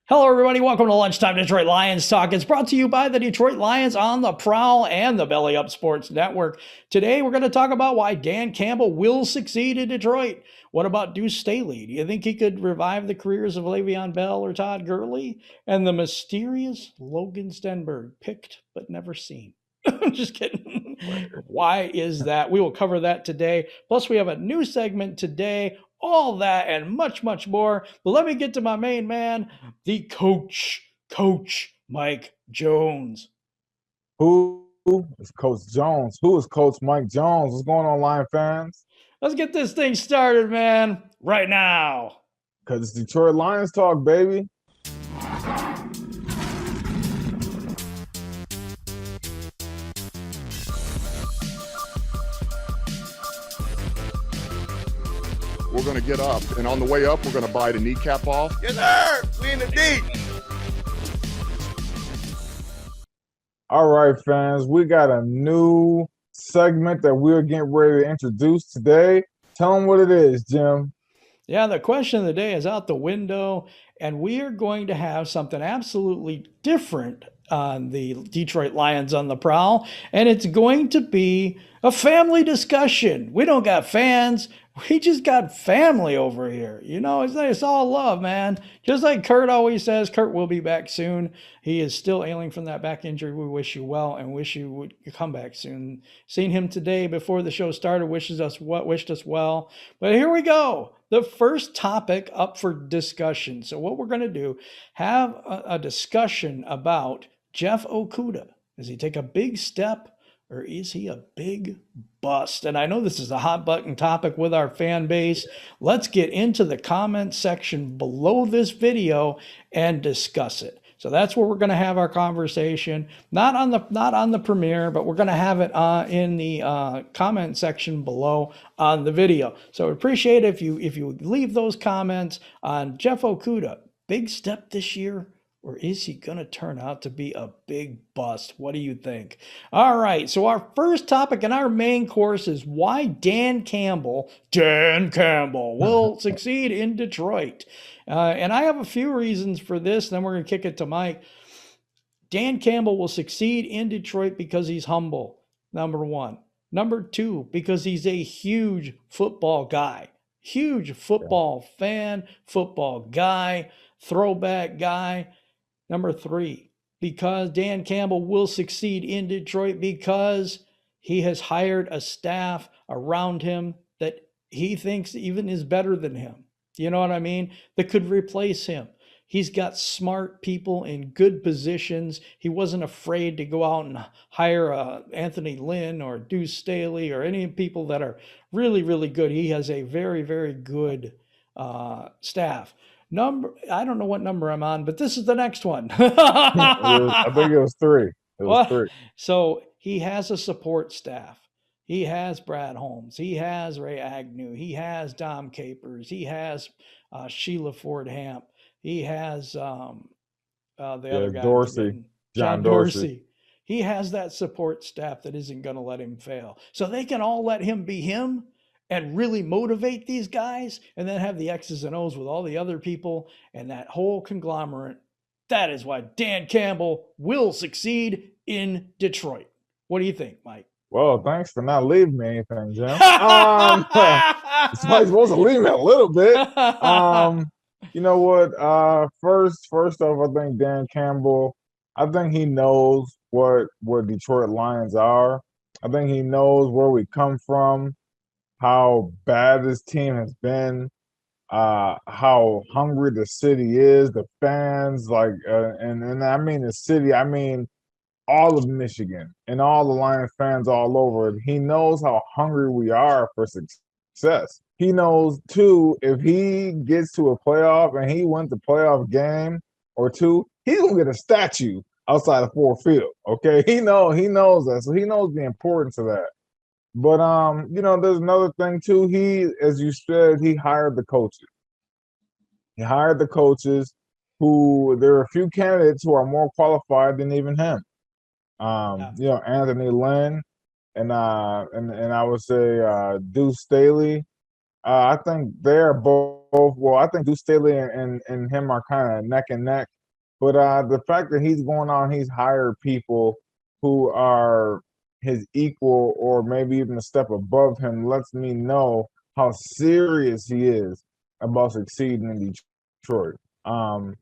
Hello, everybody. Welcome to Lunchtime Detroit Lions Talk. It's brought to you by the Detroit Lions on the Prowl and the Belly Up Sports Network. Today, we're going to talk about why Dan Campbell will succeed in Detroit. What about Duce Staley? Do you think he could revive the careers of Le'Veon Bell or Todd Gurley? And the mysterious Logan Stenberg, picked but never seen. I'm just kidding. Why is that? We will cover that today. Plus, we have a new segment today. All that and much, much more. But let me get to my main man, the Coach Mike Jones. Who is Coach Jones? Who is Coach Mike Jones? What's going on, Lion fans? Let's get this thing started, man, right now. Because it's Detroit Lions talk, baby. We're going to get up, and on the way up, we're going to bite a kneecap off. Yes, sir. We in the deep. All right, fans, we got a new segment that we're getting ready to introduce today. Tell them what it is, Jim. Yeah, the question of the day is out the window, and we are going to have something absolutely different on the Detroit Lions on the Prowl, and it's going to be a family discussion. We don't got fans. We just got family over here. You know, it's all love, man. Just like Kurt always says, Kurt will be back soon. He is still ailing from that back injury. We wish you well and wish you would come back soon. Seen him today before the show started, wished us well. But here we go. The first topic up for discussion. So what we're going to do, have a discussion about Jeff Okudah. Does he take a big step or is he a big bust? And I know this is a hot button topic with our fan base. Let's get into the comment section below this video and discuss it. So that's where we're going to have our conversation, not on the premiere, but we're going to have it in the comment section below on the video. So I'd appreciate it if you leave those comments on Jeff Okudah. Big step this year, or is he going to turn out to be a big bust? What do you think? All right, so our first topic in our main course is why Dan Campbell will succeed in Detroit. And I have a few reasons for this, then we're going to kick it to Mike. Dan Campbell will succeed in Detroit because he's humble, number one. Number two, because he's a huge football guy. Huge football fan, football guy, throwback guy. Number three, because Dan Campbell will succeed in Detroit because he has hired a staff around him that he thinks even is better than him. You know what I mean? That could replace him. He's got smart people in good positions. He wasn't afraid to go out and hire Anthony Lynn or Duce Staley or any people that are really, really good. He has a very, very good staff. I don't know what number I'm on, but this is the next one. I think it was three. Three. So he has a support staff. He has Brad Holmes. He has Ray Agnew. He has Dom Capers. He has Sheila Ford Hamp. He has the other guy, Dorsey, John Dorsey. He has that support staff that isn't going to let him fail. So they can all let him be him and really motivate these guys, and then have the X's and O's with all the other people and that whole conglomerate. That is why Dan Campbell will succeed in Detroit. What do you think, Mike? Well, thanks for not leaving me anything, Jim. Somebody's supposed to leave me a little bit. You know what? First off, I think Dan Campbell, I think he knows what Detroit Lions are. I think he knows where we come from, how bad this team has been, how hungry the city is, the fans, and I mean the city, I mean all of Michigan and all the Lions fans all over. He knows how hungry we are for success. He knows too, if he gets to a playoff and he wins the playoff game or two, he's gonna get a statue outside of Ford Field. Okay, he knows that, so he knows the importance of that. But there's another thing too. He, as you said, he hired the coaches. He hired the coaches who, there are a few candidates who are more qualified than even him. Anthony Lynn and I would say Duce Staley. I think they're both. Well, I think Duce Staley and him are kind of neck and neck. But the fact that he's going on, he's hired people who are his equal or maybe even a step above him, lets me know how serious he is about succeeding in Detroit. And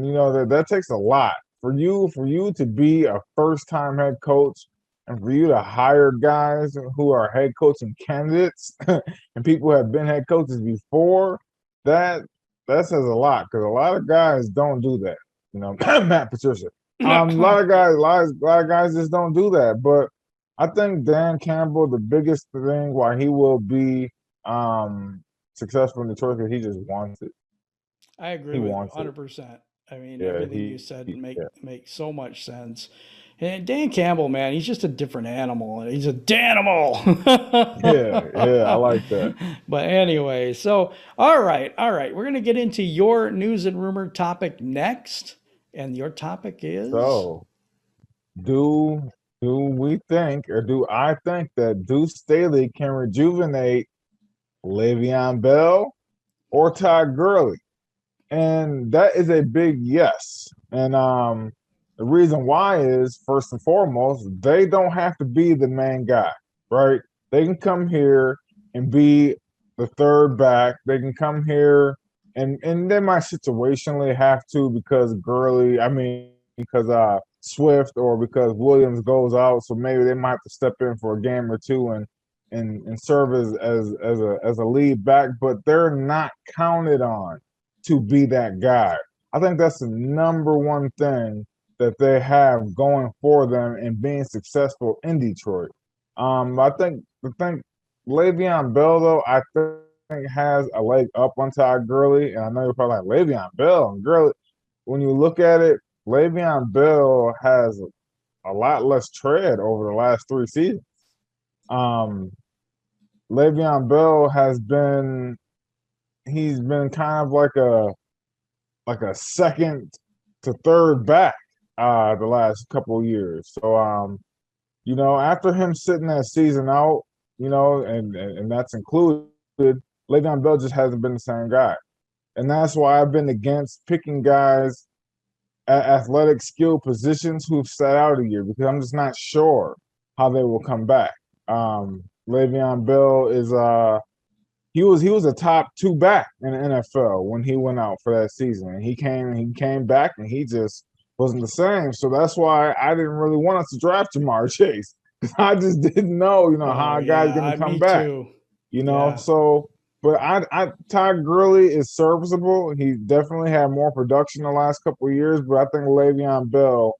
you know that takes a lot for you to be a first time head coach and for you to hire guys who are head coaching candidates and people who have been head coaches before. That that says a lot because a lot of guys don't do that. You know, Matt Patricia. A lot of guys just don't do that. But I think Dan Campbell, the biggest thing why he will be successful in Detroit, because he just wants it. I agree He with you wants it. 100%. I mean, Yeah, everything you said yeah. makes so much sense. And Dan Campbell, man, he's just a different animal. He's a Danimal. Yeah, I like that. But anyway, so all right. We're gonna get into your news and rumor topic next, and your topic is So, do do we think, or do I think that Duce Staley can rejuvenate Le'Veon Bell or Todd Gurley? And that is a big yes. And the reason why is, first and foremost, they don't have to be the main guy, right? They can come here and be the third back. They can come here and they might situationally have to because because Swift or because Williams goes out, so maybe they might have to step in for a game or two and serve as a lead back, but they're not counted on to be that guy. I think that's the number one thing that they have going for them in being successful in Detroit. I think Le'Veon Bell though, I think has a leg up on Todd Gurley, and I know you're probably like Le'Veon Bell and Gurley. When you look at it, Le'Veon Bell has a lot less tread over the last 3 seasons. Um, Le'Veon Bell he's been kind of like a second to third back the last couple of years. So after him sitting that season out, and that's included, Le'Veon Bell just hasn't been the same guy. And that's why I've been against picking guys at athletic skill positions who've sat out a year because I'm just not sure how they will come back. Le'Veon Bell is he was a top 2 back in the NFL when he went out for that season. And he came back and he just wasn't the same. So that's why I didn't really want us to draft Jamar Chase. I just didn't know, how a guy's gonna come me back. too. Yeah. So but Todd Gurley is serviceable. He definitely had more production the last couple of years, but I think Le'Veon Bell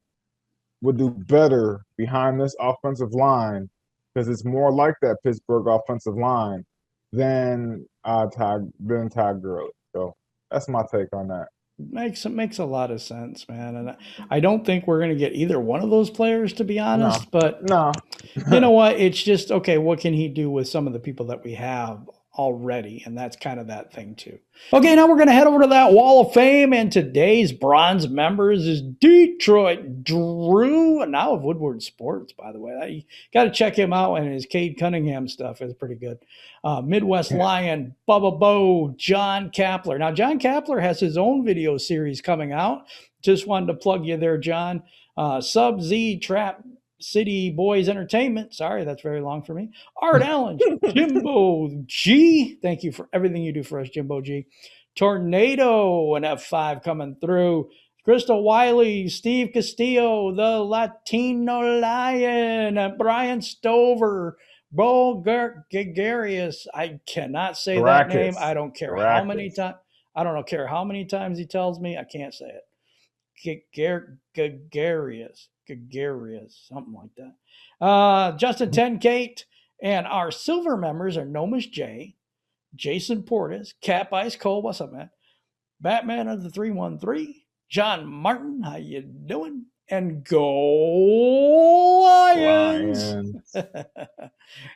would do better behind this offensive line because it's more like that Pittsburgh offensive line than Todd Gurley. So that's my take on that. Makes a lot of sense, man. And I don't think we're going to get either one of those players, to be honest. But No. you know what? It's just okay. What can he do with some of the people that we have already? And that's kind of that thing too. Okay, now we're going to head over to that Wall of Fame, and today's bronze members is Detroit Drew, now of Woodward Sports, by the way. You got to check him out, and his Cade Cunningham stuff is pretty good. Midwest Lion, Bubba Bo, John Kapler. Now, John Kapler has his own video series coming out. Just wanted to plug you there, John. Sub Z Trap City Boys Entertainment. Sorry, that's very long for me. Art Allen, Jimbo G. Thank you for everything you do for us, Jimbo G. Tornado, an F5 coming through. Crystal Wiley, Steve Castillo, the Latino Lion, Brian Stover, Bo Gregarious. I cannot say that name. I don't care how many times. I don't care how many times he tells me. I can't say it. Gregarious, something like that. Justin Tenkate, and our silver members are Nomus J, Jason Portis, Cap Ice Cole, what's up, man? Batman of the 313, John Martin, how you doing? And Go Lions.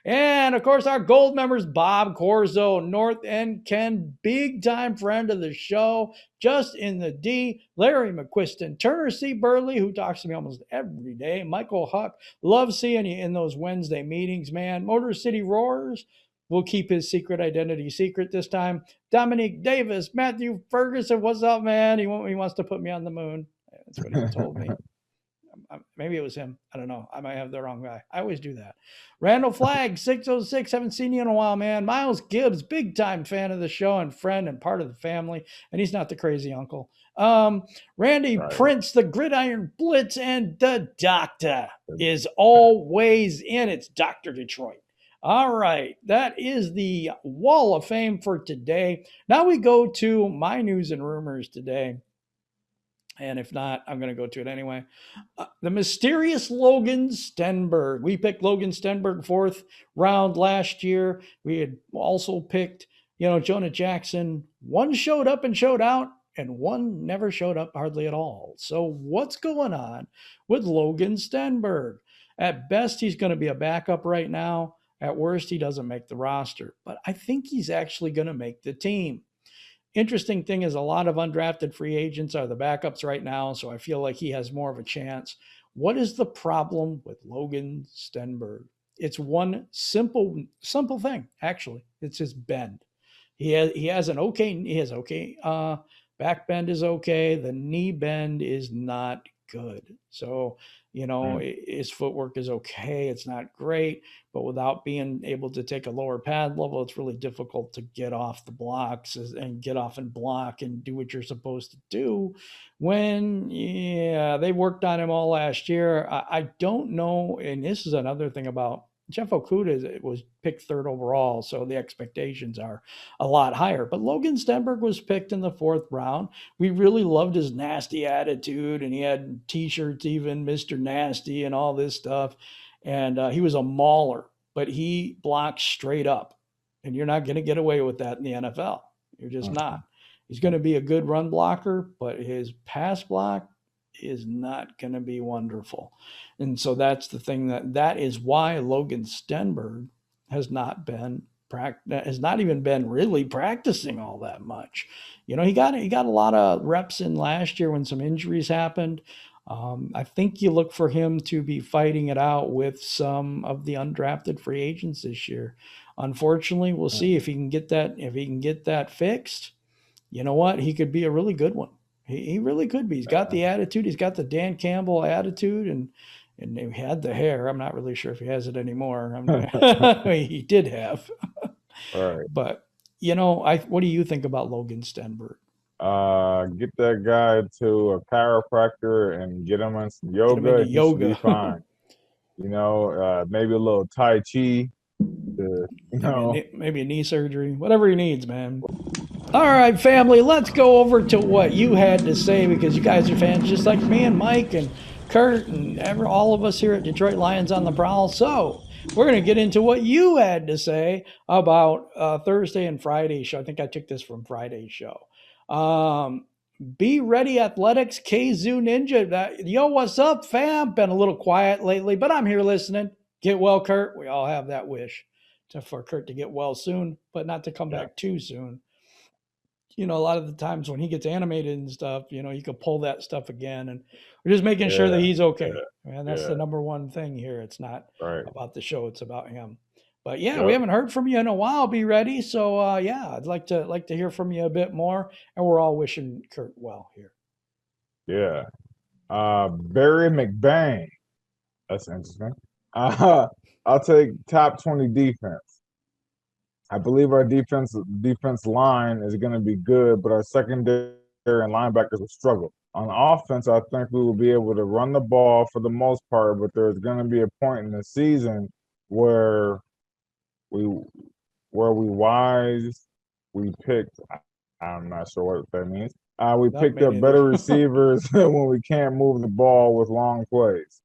And of course, our gold members, Bob Corzo, North End Ken, big time friend of the show, just in the D, Larry McQuiston, Turner C. Burley, who talks to me almost every day, Michael Huck, love seeing you in those Wednesday meetings, man. Motor City Roars, We'll keep his secret identity secret this time. Dominique Davis, Matthew Ferguson, what's up, man? He wants to put me on the moon. That's what he told me. Maybe it was him. I don't know. I might have the wrong guy. I always do that. Randall Flagg, 606. Haven't seen you in a while, man. Miles Gibbs, big time fan of the show and friend and part of the family. And he's not the crazy uncle. Randy Right. Prince, the Gridiron Blitz, and the doctor is always in. It's Dr. Detroit. All right. That is the wall of fame for today. Now we go to my news and rumors today. And if not, I'm going to go to it anyway. The mysterious Logan Stenberg. We picked Logan Stenberg 4th round last year. We had also picked, Jonah Jackson. One showed up and showed out, and one never showed up hardly at all. So what's going on with Logan Stenberg? At best, he's going to be a backup right now. At worst, he doesn't make the roster. But I think he's actually going to make the team. Interesting thing is a lot of undrafted free agents are the backups right now, so I feel like he has more of a chance. What is the problem with Logan Stenberg? It's one simple thing, actually. It's his bend. He has okay back bend is okay. The knee bend is not good. So, his footwork is okay. It's not great, but without being able to take a lower pad level, it's really difficult to get off the blocks and get off and block and do what you're supposed to do when, they worked on him all last year. I don't know. And this is another thing about Jeff Okudah was picked 3rd overall, so the expectations are a lot higher. But Logan Stenberg was picked in the 4th round. We really loved his nasty attitude, and he had T-shirts even, Mr. Nasty and all this stuff. And he was a mauler, but he blocks straight up. And you're not going to get away with that in the NFL. You're just not. He's going to be a good run blocker, but his pass block is not going to be wonderful. And so that's the thing that is why Logan Stenberg has not even been really practicing all that much. He got a lot of reps in last year when some injuries happened. I think you look for him to be fighting it out with some of the undrafted free agents this year. Unfortunately, we'll see if he can get that. If he can get that fixed, you know what? He could be a really good one. He really could be. He's got the attitude. He's got the Dan Campbell attitude, and he had the hair. I'm not really sure if he has it anymore. He did have. All right. But, what do you think about Logan Stenberg? Get that guy to a chiropractor and get him on some yoga. He should be fine. Maybe a little Tai Chi. Maybe a knee surgery. Whatever he needs, man. All right, family, let's go over to what you had to say, because you guys are fans just like me and Mike and Kurt and all of us here at Detroit Lions on the Prowl. So we're going to get into what you had to say about Thursday and Friday show. I think I took this from Friday's show. Be Ready Athletics, Kazoo Ninja. Yo, what's up, fam? Been a little quiet lately, but I'm here listening. Get well, Kurt. We all have that wish for Kurt to get well soon, but not to come back too soon. A lot of the times when he gets animated and stuff, he could pull that stuff again. And we're just making sure that he's okay. And that's the number one thing here. It's not about the show. It's about him. But we haven't heard from you in a while. Be ready. So, I'd like to hear from you a bit more. And we're all wishing Kurt well here. Yeah. Barry McBain. That's interesting. I'll take top 20 defense. I believe our defense line is going to be good, but our secondary and linebackers will struggle. On offense, I think we will be able to run the ball for the most part, but there's going to be a point in the season where we picked. I'm not sure what that means. We picked up better receivers when we can't move the ball with long plays.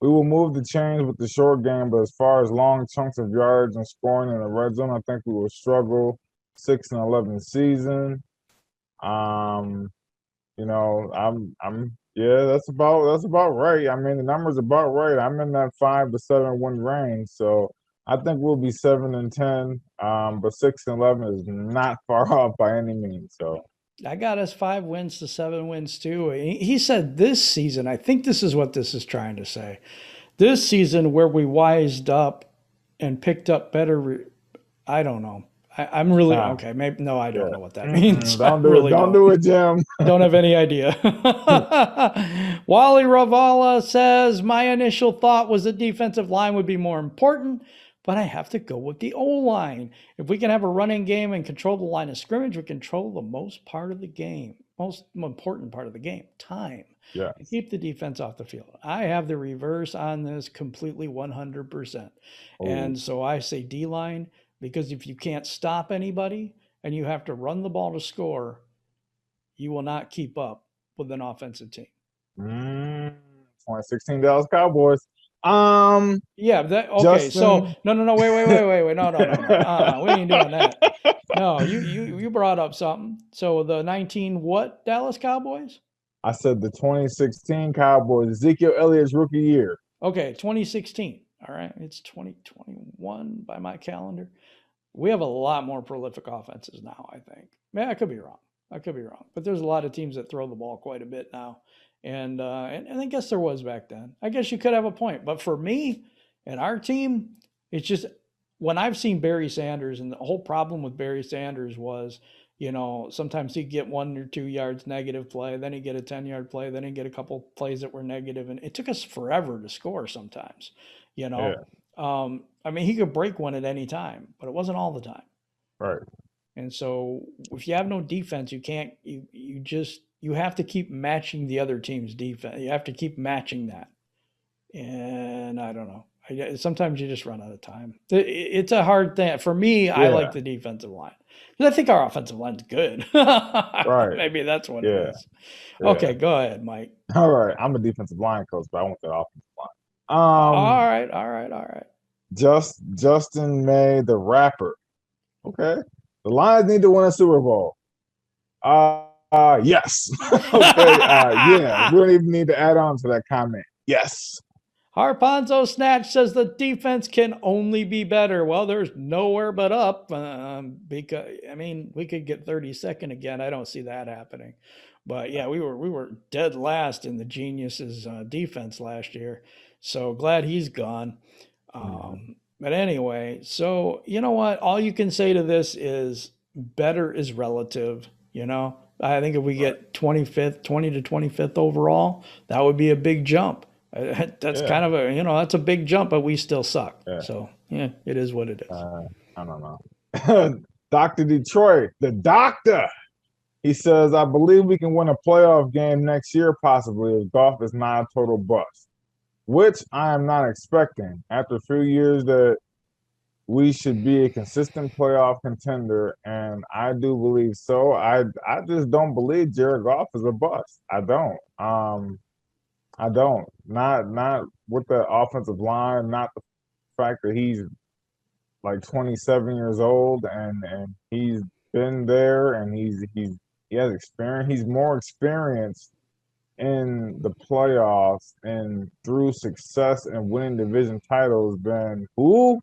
We will move the chains with the short game, but as far as long chunks of yards and scoring in the red zone, I think we will struggle. 6-11 season. That's about right. I mean, the number's about right. I'm in that 5 to 7 win range, so I think we'll be 7-10. But 6-11 is not far off by any means. So I got us 5 wins to 7 wins too. He said this season, I think this is what this is trying to say. This season where we wised up and picked up better I don't know. I'm really Nah, okay. Maybe no, I don't yeah. know what that means. I Don't do really it. Don't do it, Jim. don't have any idea. Wally Ravala says, my initial thought was the defensive line would be more important, but I have to go with the O-line. If we can have a running game and control the line of scrimmage, we control the most part of the game, most important part of the game, time. Yes. And keep the defense off the field. I have the reverse on this completely 100%. Oh. And so I say D-line, because if you can't stop anybody and you have to run the ball to score, you will not keep up with an offensive team. 2016 Dallas Cowboys. Yeah, that okay. Justin. So wait, no, we ain't doing that. No, you brought up something. So the 19 what Dallas Cowboys? I said the 2016 Cowboys, Ezekiel Elliott's rookie year. Okay, 2016. All right, it's 2021 by my calendar. We have a lot more prolific offenses now, I think. Yeah, I could be wrong. But there's a lot of teams that throw the ball quite a bit now. And I guess there was back then. I guess you could have a point. But for me and our team, it's just when I've seen Barry Sanders, and the whole problem with Barry Sanders was, sometimes he'd get 1 or 2 yards negative play, then he'd get a 10-yard play, then he'd get a couple plays that were negative, and it took us forever to score sometimes. Yeah. I mean, he could break one at any time, but it wasn't all the time. Right. And so if you have no defense, you can't, you have to keep matching the other team's defense. You have to keep matching that. And I don't know. Sometimes you just run out of time. It's a hard thing. For me, I like the defensive line. Because I think our offensive line's good. Right. Maybe that's what Yeah. it is. Yeah. Okay, go ahead, Mike. All right. I'm a defensive line coach, but I want that offensive line. All right. Justin May, the rapper. Okay. The Lions need to win a Super Bowl. Yes. Okay. Yeah. We don't even need to add on to that comment. Yes. Harponzo Snatch says the defense can only be better. Well, there's nowhere but up. Because we could get 32nd again. I don't see that happening. But yeah, we were dead last in the Geniuses defense last year. So glad he's gone. But anyway, so you know what? All you can say to this is better is relative. I think if we get 20 to 25th overall, that would be a big jump. That's kind of that's a big jump, but we still suck. Yeah. So yeah, it is what it is. I don't know. Dr. Detroit, the doctor. He says, I believe we can win a playoff game next year, possibly, if Goff is not a total bust, which I am not expecting. After a few years that we should be a consistent playoff contender, and I do believe so. I just don't believe Jared Goff is a bust. I don't. I don't. Not with the offensive line, not the fact that he's like 27 years old and he's been there and he has experience. He's more experienced in the playoffs and through success and winning division titles than who?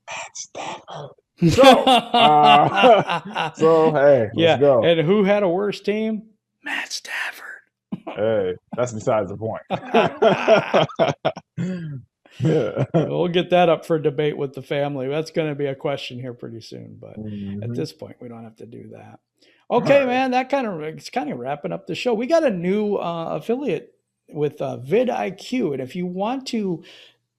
Matt Stafford. So hey, let's go. And who had a worse team? Matt Stafford. Hey, that's besides the point. Yeah. We'll get that up for debate with the family. That's going to be a question here pretty soon, but at this point, we don't have to do that. Okay, man, it's kind of wrapping up the show. We got a new affiliate with VidIQ, and if you want to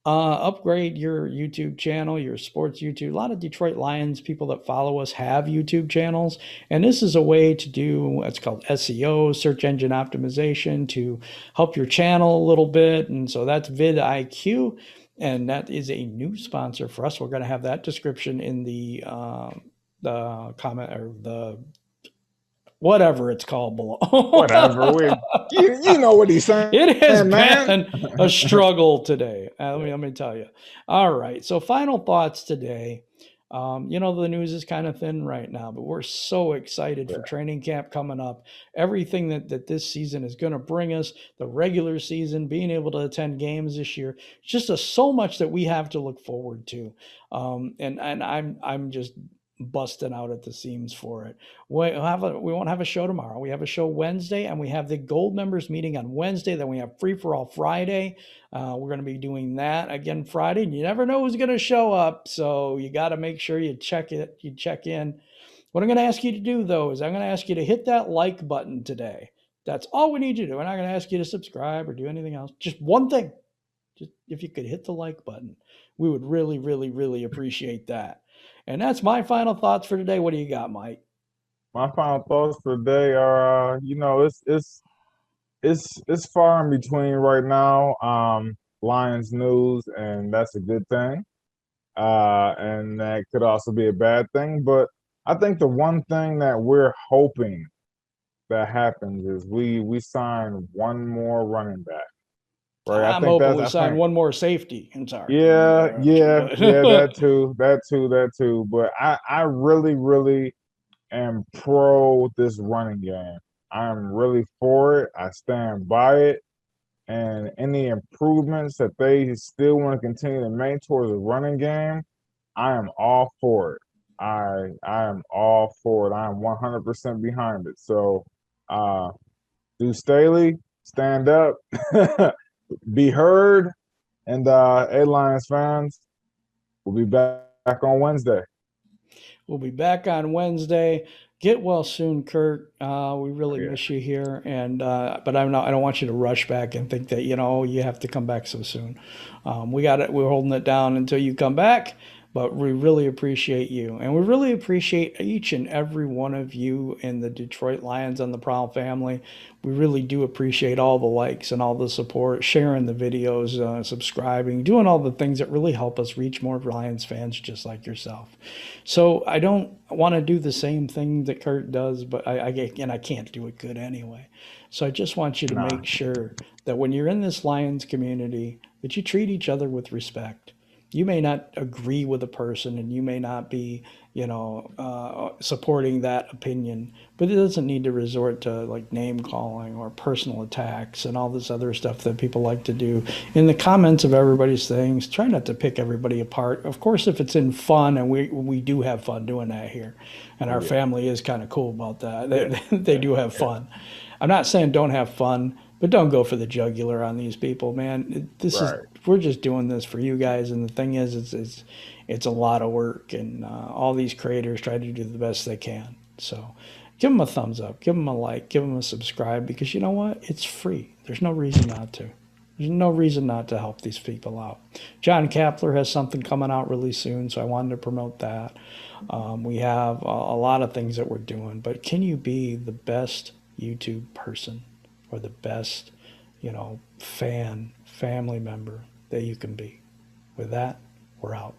upgrade your YouTube channel, your sports YouTube. A lot of Detroit Lions people that follow us have YouTube channels, and this is a way to do what's called SEO, search engine optimization, to help your channel a little bit. And so that's VidIQ, and that is a new sponsor for us. We're going to have that description in the comment or the whatever it's called below. Whatever. You know what he's saying. It has been a struggle today. Let me tell you. All right. So final thoughts today. The news is kind of thin right now, but we're so excited for training camp coming up. Everything that this season is going to bring us, the regular season, being able to attend games this year, just so much that we have to look forward to. And I'm just busting out at the seams for it. We won't have a show tomorrow. We have a show Wednesday, and we have the gold members meeting on Wednesday. Then we have free for all Friday. We're going to be doing that again Friday, and you never know who's going to show up, so you got to make sure you check in. What I'm going to ask you to do, though, is I'm going to ask you to hit that like button today. That's all we need you to do. We're not going to ask you to subscribe or do anything else. Just one thing. Just if you could hit the like button, we would really, really, really appreciate that. And that's my final thoughts for today. What do you got, Mike? My final thoughts for today are, it's far in between right now. Lions news, and that's a good thing. And that could also be a bad thing. But I think the one thing that we're hoping that happens is we sign one more running back. Right. I'm hoping we sign one more safety. I'm sorry. Yeah, that too. But I really, really am pro this running game. I'm really for it. I stand by it. And any improvements that they still want to continue to make towards the running game, I am all for it. I am all for it. I am 100% behind it. So, Duce Staley, stand up, be heard, and hey, Lions fans, we'll be back on Wednesday. We'll be back on Wednesday. Get well soon, Kurt. We really miss you here, and but I don't want you to rush back and think that you have to come back so soon. We got it. We're holding it down until you come back. But we really appreciate you, and we really appreciate each and every one of you in the Detroit Lions on the Prowl family. We really do appreciate all the likes and all the support, sharing the videos, subscribing, doing all the things that really help us reach more Lions fans just like yourself. So I don't want to do the same thing that Kurt does, but I can't do it good anyway. So I just want you to make sure that when you're in this Lions community, that you treat each other with respect. You may not agree with a person, and you may not be, supporting that opinion, but it doesn't need to resort to like name calling or personal attacks and all this other stuff that people like to do in the comments of everybody's things. Try not to pick everybody apart. Of course, if it's in fun, and we do have fun doing that here, and our family is kind of cool about that. They do have fun. I'm not saying don't have fun, but don't go for the jugular on these people, man. We're just doing this for you guys, and the thing is, it's a lot of work, and all these creators try to do the best they can. So give them a thumbs up, give them a like, give them a subscribe, because you know what? It's free. There's no reason not to. There's no reason not to help these people out. John Kapler has something coming out really soon, so I wanted to promote that. We have a lot of things that we're doing, but can you be the best YouTube person or the best, family member that you can be? With that, we're out.